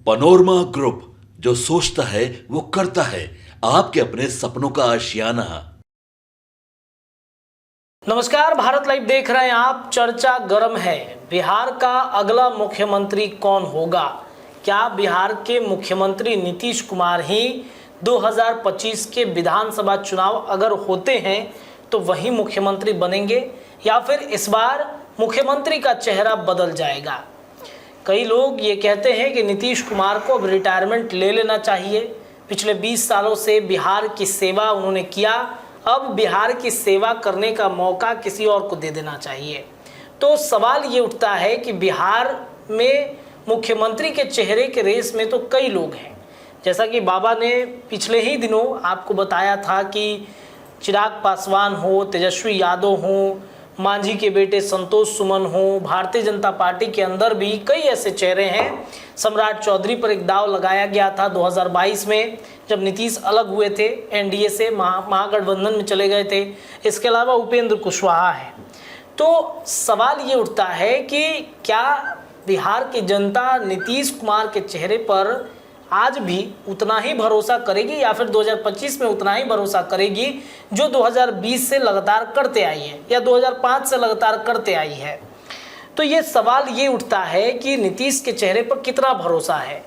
Panorama group, जो सोचता है वो करता है। आपके अपने सपनों का आशियाना। नमस्कार, भारत लाइव देख रहे हैं आप। चर्चा गर्म है। बिहार का अगला मुख्यमंत्री कौन होगा? क्या बिहार के मुख्यमंत्री नीतीश कुमार ही 2025 के विधानसभा चुनाव अगर होते हैं तो वही मुख्यमंत्री बनेंगे, या फिर इस बार मुख्यमंत्री का चेहरा बदल जाएगा? कई लोग ये कहते हैं कि नीतीश कुमार को अब रिटायरमेंट ले लेना चाहिए। पिछले 20 सालों से बिहार की सेवा उन्होंने किया, अब बिहार की सेवा करने का मौका किसी और को दे देना चाहिए। तो सवाल ये उठता है कि बिहार में मुख्यमंत्री के चेहरे के रेस में तो कई लोग हैं। जैसा कि बाबा ने पिछले ही दिनों आपको बताया था कि चिराग पासवान हो, तेजस्वी यादव हो, मांझी के बेटे संतोष सुमन हो, भारतीय जनता पार्टी के अंदर भी कई ऐसे चेहरे हैं। सम्राट चौधरी पर एक दाव लगाया गया था 2022 में, जब नीतीश अलग हुए थे, एनडीए से महागठबंधन में चले गए थे। इसके अलावा उपेंद्र कुशवाहा है। तो सवाल ये उठता है कि क्या बिहार की जनता नीतीश कुमार के चेहरे पर आज भी उतना ही भरोसा करेगी, या फिर 2025 में उतना ही भरोसा करेगी जो 2020 से लगातार करते आई है, या 2005 से लगातार करते आई है? तो ये सवाल ये उठता है कि नीतीश के चेहरे पर कितना भरोसा है।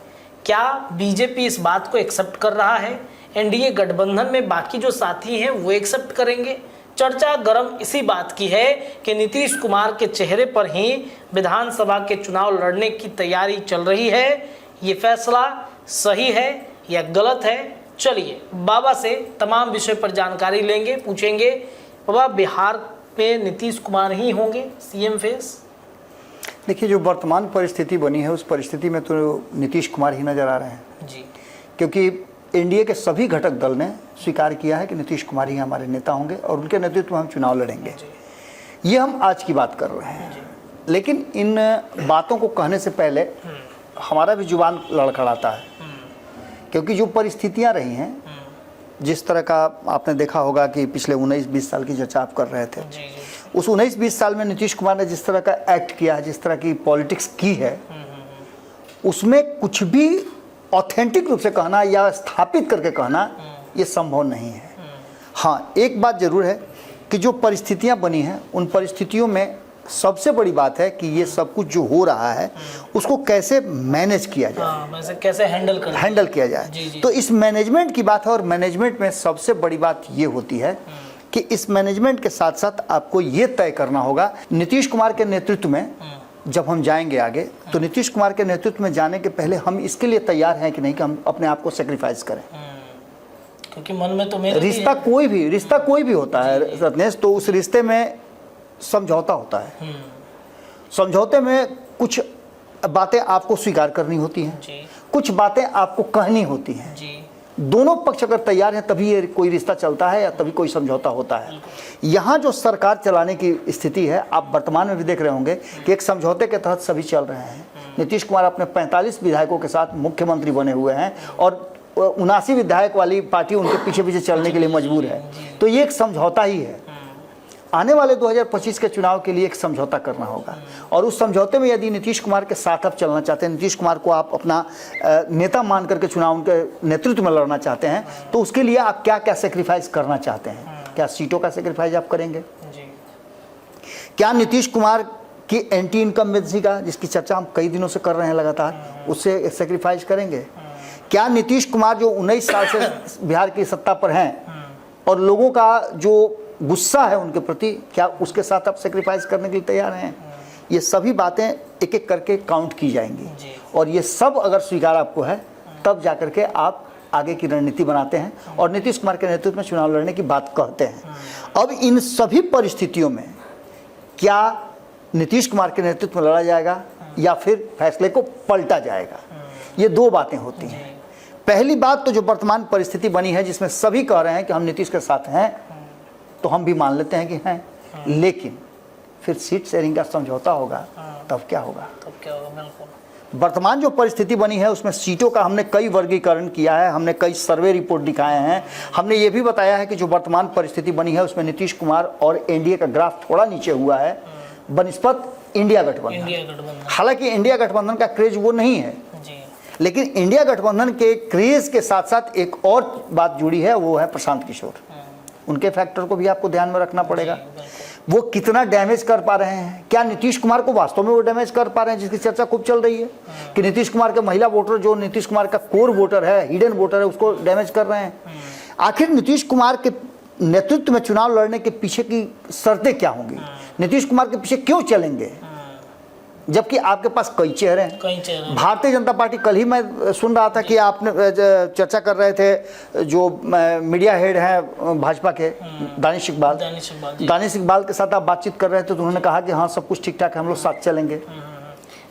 क्या बीजेपी इस बात को एक्सेप्ट कर रहा है? एनडीए गठबंधन में बाकी जो साथी हैं वो एक्सेप्ट करेंगे? चर्चा गर्म इसी बात की है कि नीतीश कुमार के चेहरे पर ही विधानसभा के चुनाव लड़ने की तैयारी चल रही है। ये फैसला सही है या गलत है? चलिए बाबा से तमाम विषय पर जानकारी लेंगे, पूछेंगे। बाबा, बिहार में नीतीश कुमार ही होंगे सीएम फेस? देखिए, जो वर्तमान परिस्थिति बनी है उस परिस्थिति में तो नीतीश कुमार ही नजर आ रहे हैं जी, क्योंकि एनडीए के सभी घटक दल ने स्वीकार किया है कि नीतीश कुमार ही हमारे नेता होंगे और उनके नेतृत्व में हम चुनाव लड़ेंगे। ये हम आज की बात कर रहे हैं, लेकिन इन बातों को कहने से पहले हमारा भी जुबान लड़खड़ाता है, क्योंकि जो परिस्थितियां रही हैं, जिस तरह का आपने देखा होगा कि पिछले 19-20 साल की चर्चा आप कर रहे थे, उस 19-20 साल में नीतीश कुमार ने जिस तरह का एक्ट किया है, जिस तरह की पॉलिटिक्स की है, उसमें कुछ भी ऑथेंटिक रूप से कहना या स्थापित करके कहना ये संभव नहीं है। हाँ, एक बात जरूर है कि जो परिस्थितियां बनी हैं उन परिस्थितियों में सबसे बड़ी बात है कि ये सब कुछ जो हो रहा है उसको कैसे मैनेज किया जाए, कैसे हैंडल किया जाए। तो इस मैनेजमेंट की बात है, और मैनेजमेंट में सबसे बड़ी बात ये होती है कि इस मैनेजमेंट के साथ साथ आपको ये तय करना होगा नीतीश कुमार के नेतृत्व में जब हम जाएंगे आगे, तो नीतीश कुमार के नेतृत्व में जाने के पहले हम इसके लिए तैयार हैं कि नहीं कि हम अपने आप को सेक्रीफाइस करें। क्योंकि मन में तो मेरे रिश्ता कोई भी होता है रत्नेश, तो उस रिश्ते में समझौता होता है। समझौते में कुछ बातें आपको स्वीकार करनी होती हैं, कुछ बातें आपको कहनी होती हैं। दोनों पक्ष अगर तैयार हैं तभी ये कोई रिश्ता चलता है या तभी कोई समझौता होता है। यहाँ जो सरकार चलाने की स्थिति है, आप वर्तमान में भी देख रहे होंगे कि एक समझौते के तहत सभी चल रहे हैं। नीतीश कुमार अपने 45 विधायकों के साथ मुख्यमंत्री बने हुए हैं और 79 विधायक वाली पार्टी उनके पीछे पीछे चलने के लिए मजबूर है। तो ये एक समझौता ही है। आने वाले 2025 के चुनाव के लिए एक समझौता करना होगा, और उस समझौते में यदि नीतीश कुमार के साथ आप चलना चाहते हैं, नीतीश कुमार को आप अपना नेता मान करके चुनाव उनके नेतृत्व में लड़ना चाहते हैं, तो उसके लिए आप क्या क्या सेक्रीफाइस करना चाहते हैं? क्या सीटों का सेक्रीफाइस आप करेंगे? क्या नीतीश कुमार की एंटी इनकम्बेंसी का, जिसकी चर्चा हम कई दिनों से कर रहे हैं लगातार, उससे सेक्रीफाइस करेंगे? क्या नीतीश कुमार जो 19 साल से बिहार की सत्ता पर हैं और लोगों का जो गुस्सा है उनके प्रति, क्या उसके साथ आप सेक्रीफाइस करने के लिए तैयार हैं? ये सभी बातें एक एक करके काउंट की जाएंगी, और ये सब अगर स्वीकार आपको है तब जाकर के आप आगे की रणनीति बनाते हैं और नीतीश कुमार के नेतृत्व में चुनाव लड़ने की बात कहते हैं। अब इन सभी परिस्थितियों में क्या नीतीश कुमार के नेतृत्व में लड़ा जाएगा या फिर फैसले को पलटा जाएगा? ये दो बातें होती हैं। पहली बात तो जो वर्तमान परिस्थिति बनी है, जिसमें सभी कह रहे हैं कि हम नीतीश के साथ हैं, तो हम भी मान लेते हैं कि हैं, लेकिन फिर सीट शेयरिंग का समझौता होगा, तब क्या होगा? बिल्कुल। वर्तमान जो परिस्थिति बनी है उसमें सीटों का हमने कई वर्गीकरण किया है, हमने कई सर्वे रिपोर्ट दिखाए हैं, हमने ये भी बताया है कि जो वर्तमान परिस्थिति बनी है उसमें नीतीश कुमार और एनडीए का ग्राफ थोड़ा नीचे हुआ है बनिस्पत इंडिया गठबंधन। हालांकि इंडिया गठबंधन का क्रेज वो नहीं है, लेकिन इंडिया गठबंधन के क्रेज के साथ साथ एक और बात जुड़ी है, वो है प्रशांत किशोर। उनके फैक्टर को भी आपको ध्यान में रखना पड़ेगा। वो कितना डैमेज कर पा रहे हैं, क्या नीतीश कुमार को वास्तव में वो डैमेज कर पा रहे हैं, जिसकी चर्चा खूब चल रही है कि नीतीश कुमार के महिला वोटर, जो नीतीश कुमार का कोर वोटर है, हिडन वोटर है, उसको डैमेज कर रहे हैं। आखिर नीतीश कुमार के नेतृत्व में चुनाव लड़ने के पीछे की शर्तें क्या होंगी, नीतीश कुमार के पीछे क्यों चलेंगे, जबकि आपके पास कई चेहरे हैं। भारतीय जनता पार्टी, कल ही मैं सुन रहा था कि आपने चर्चा कर रहे थे, जो मीडिया हेड हैं भाजपा के दानिश इकबाल के साथ आप बातचीत कर रहे थे, तो उन्होंने कहा कि हाँ सब कुछ ठीक ठाक है, हम लोग साथ चलेंगे।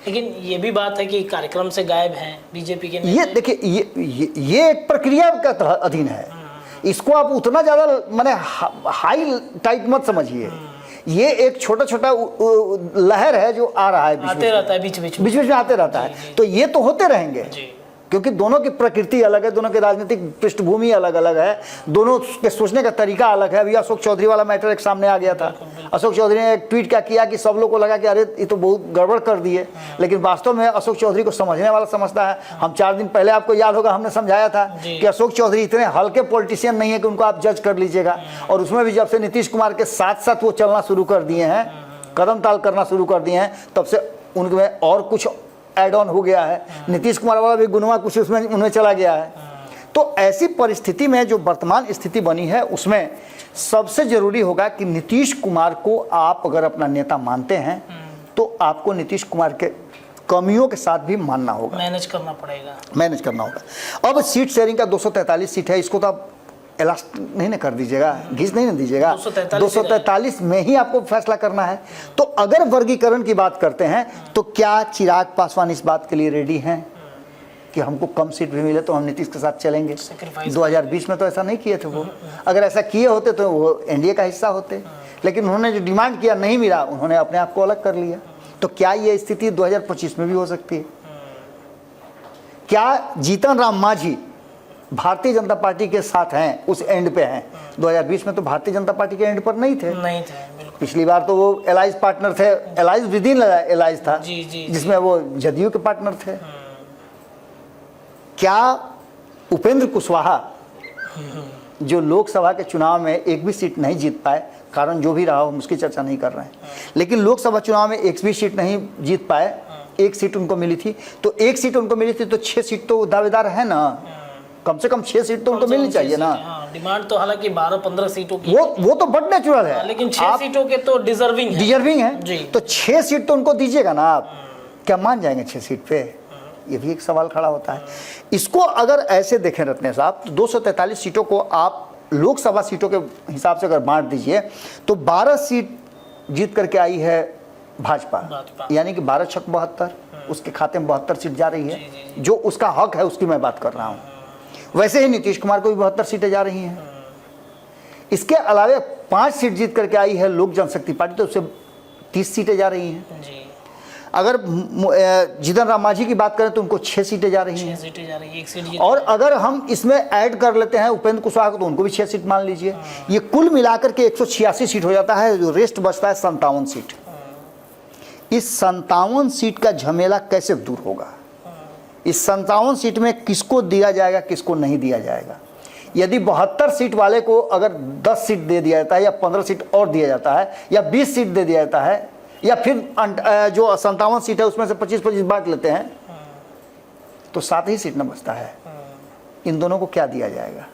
लेकिन ये भी बात है कि कार्यक्रम से गायब हैं बीजेपी के। ये देखिए, ये एक प्रक्रिया का अधीन है, इसको आप उतना ज़्यादा माने हाई टाइप मत समझिए। ये एक छोटा छोटा लहर है जो आ रहा है, आते रहता है, बीच में आते रहता है। तो ये तो होते रहेंगे, क्योंकि दोनों की प्रकृति अलग है, दोनों की राजनीतिक पृष्ठभूमि अलग अलग है, दोनों के सोचने का तरीका अलग है। अभी अशोक चौधरी वाला मैटर एक सामने आ गया था। अशोक चौधरी ने एक ट्वीट क्या किया कि सब लोग को लगा कि अरे ये तो बहुत गड़बड़ कर दिए, लेकिन वास्तव में अशोक चौधरी को समझने वाला समझता है। हम 4 दिन पहले, आपको याद होगा, हमने समझाया था कि अशोक चौधरी इतने हल्के पॉलिटिशियन नहीं है कि उनको आप जज कर लीजिएगा। और उसमें भी जब से नीतीश कुमार के साथ साथ वो चलना शुरू कर दिए हैं, कदम ताल करना शुरू कर दिए हैं, तब से उनमें और कुछ एड ऑन हो गया है। नीतीश कुमार वाला भी गुनवा कुछ उसमें उनमें चला गया है। तो ऐसी परिस्थिति में जो वर्तमान स्थिति बनी है, उसमें सबसे जरूरी होगा कि नीतीश कुमार को आप अगर अपना नेता मानते हैं, तो आपको नीतीश कुमार के कमियों के साथ भी मानना होगा, मैनेज करना होगा। अब सीट शेयरिंग का 243 सीट है, इसको तो आप एलास्ट नहीं ना कर दीजिएगा, घिस नहीं ना दीजिएगा, 243 में ही आपको फैसला करना है। तो अगर वर्गीकरण की बात करते हैं, तो क्या चिराग पासवान इस बात के लिए रेडी हैं कि हमको कम सीट भी मिले तो हम नीतीश के साथ चलेंगे? 2020 में तो ऐसा नहीं किए थे वो। अगर ऐसा किए होते तो वो एनडीए का हिस्सा होते, लेकिन उन्होंने जो डिमांड किया नहीं मिला, उन्होंने अपने आप को अलग कर लिया। तो क्या ये स्थिति 2025 में भी हो सकती है? क्या जीतन राम मांझी भारतीय जनता पार्टी के साथ हैं, उस एंड पे हैं? 2020 में तो भारतीय जनता पार्टी के एंड पर नहीं थे। पिछली बार तो वो एलाइज पार्टनर थे, एलाइज विद इन एलाइज था, जिसमें वो जदयू के पार्टनर थे। क्या उपेंद्र कुशवाहा, जो लोकसभा के चुनाव में एक भी सीट नहीं जीत पाए, कारण जो भी रहा हो हम उसकी चर्चा नहीं कर रहे हैं, लेकिन लोकसभा चुनाव में एक भी सीट नहीं जीत पाए, एक सीट उनको मिली थी, तो एक सीट उनको मिली थी तो 6 सीट तो दावेदार है ना, कम से कम 6 सीट तो उनको मिलनी चाहिए ना। डिमांड तो हालांकि 12-15 सीटों की, वो तो बड़ नेचुरल है, लेकिन 6 सीटों के तो डिजर्विंग है। तो 6 सीट तो उनको दीजिएगा ना। आप क्या मान जाएंगे 6 सीट पे? ये भी एक सवाल खड़ा होता है। इसको अगर ऐसे देखें रत्ने साहब, तो 243 सीटों को आप लोकसभा सीटों के हिसाब से अगर बांट दीजिए, तो 12 सीट जीत करके आई है भाजपा, यानी कि 12 छक 72, उसके खाते में 72 सीट जा रही है, जो उसका हक है, उसकी मैं बात कर रहा हूँ। वैसे ही नीतीश कुमार को भी 72 सीटें जा रही हैं। इसके अलावा 5 सीट जीत करके आई है लोक जनशक्ति पार्टी, तो उससे 30 सीटें जा रही हैं। अगर जीतन राम मांझी की बात करें तो उनको 6 सीटें जा रही हैं, एक सीट। और अगर हम इसमें ऐड कर लेते हैं उपेंद्र कुशवाहा को, तो उनको भी 6 सीट मान लीजिए। ये कुल मिलाकर के 186 सीट हो जाता है, जो रेस्ट बचता है 57 सीट। इस 57 सीट का झमेला कैसे दूर होगा? इस 57 सीट में किसको दिया जाएगा, किसको नहीं दिया जाएगा? यदि 72 सीट वाले को अगर 10 सीट दे दिया जाता है, या 15 सीट और दिया जाता है, या 20 सीट दे दिया जाता है, या फिर जो 57 सीट है उसमें से 25-25 बांट लेते हैं, तो 7 ही सीट न बचता है। इन दोनों को क्या दिया जाएगा?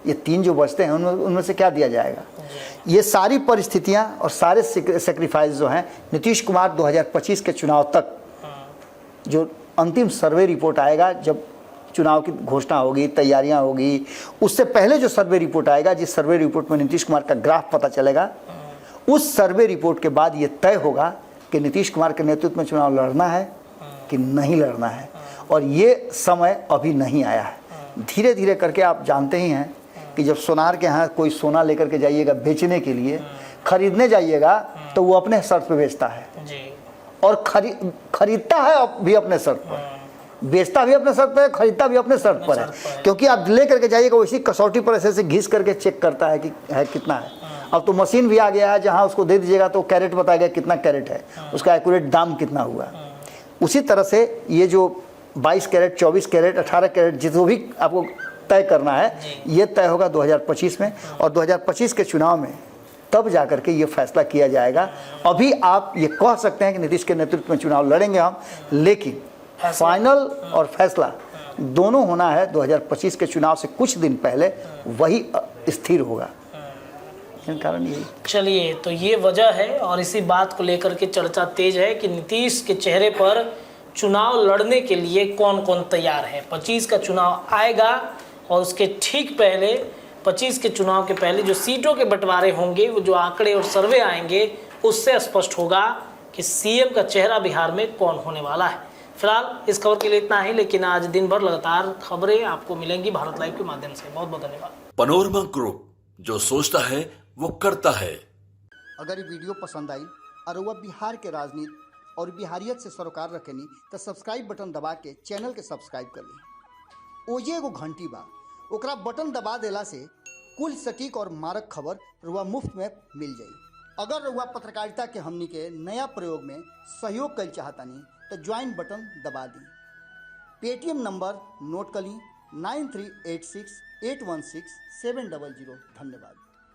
ये 3 जो बचते हैं उनमें से क्या दिया जाएगा? ये सारी परिस्थितियां और सारे सेक्रीफाइस जो हैं, नीतीश कुमार 2025 के चुनाव तक, जो अंतिम सर्वे रिपोर्ट आएगा, जब चुनाव की घोषणा होगी, तैयारियां होगी, उससे पहले जो सर्वे रिपोर्ट आएगा, जिस सर्वे रिपोर्ट में नीतीश कुमार का ग्राफ पता चलेगा, उस सर्वे रिपोर्ट के बाद ये तय होगा कि नीतीश कुमार के नेतृत्व में चुनाव लड़ना है कि नहीं लड़ना है। और ये समय अभी नहीं आया है। धीरे धीरे करके, आप जानते ही हैं कि जब सोनार के यहाँ कोई सोना लेकर के जाइएगा बेचने के लिए, खरीदने जाइएगा, तो वो अपने शर्त पे बेचता है, और खरीदता है भी अपने शर्त पर, बेचता भी अपने शर्त पर है, खरीदता भी अपने शर्त पर है। क्योंकि आप ले करके जाइएगा, वैसी कसौटी पर ऐसे घिस करके चेक करता है कि है कितना है। अब तो मशीन भी आ गया है, जहां उसको दे दीजिएगा तो कैरेट बताएगा कितना कैरेट है, उसका एक्यूरेट दाम कितना हुआ। उसी तरह से ये जो 22 कैरेट, 24 कैरेट, 18 कैरेट, जो भी आपको तय करना है, ये तय होगा 2025 में। और 2025 के चुनाव में तब जाकर के ये फैसला किया जाएगा। अभी आप ये कह सकते हैं कि नीतीश के नेतृत्व में चुनाव लड़ेंगे हम, लेकिन फाइनल और फैसला दोनों होना है 2025 के चुनाव से कुछ दिन पहले, वही स्थिर होगा। कारण यही। चलिए, तो ये वजह है और इसी बात को लेकर के चर्चा तेज है कि नीतीश के चेहरे पर चुनाव लड़ने के लिए कौन कौन तैयार है। 25 का चुनाव आएगा और उसके ठीक पहले, 25 के चुनाव के पहले जो सीटों के बंटवारे होंगे, वो जो आंकड़े और सर्वे आएंगे, उससे स्पष्ट होगा कि सीएम का चेहरा बिहार में कौन होने वाला है। फिलहाल इस खबर के लिए इतना ही, लेकिन आज दिन भर लगातार खबरें आपको मिलेंगी भारत लाइव के माध्यम से। बहुत बहुत धन्यवाद। पनोरमा ग्रुप, जो सोचता है वो करता है। अगर ये वीडियो पसंद आई और वह बिहार के राजनीति और बिहारियत से सरोकार रखेनी तो सब्सक्राइब बटन दबा के चैनल के सब्सक्राइब कर ली। ओजे एगो घंटी बा, ओकरा बटन दबा देला से कुल सटीक और मारक खबर रुआ मुफ्त में मिल जाई। अगर रुआ पत्रकारिता के हमनी के नया प्रयोग में सहयोग कर चाहतानी तो ज्वाइन बटन दबा दी। पेटीएम नंबर नोट कर ली 9386816700। धन्यवाद।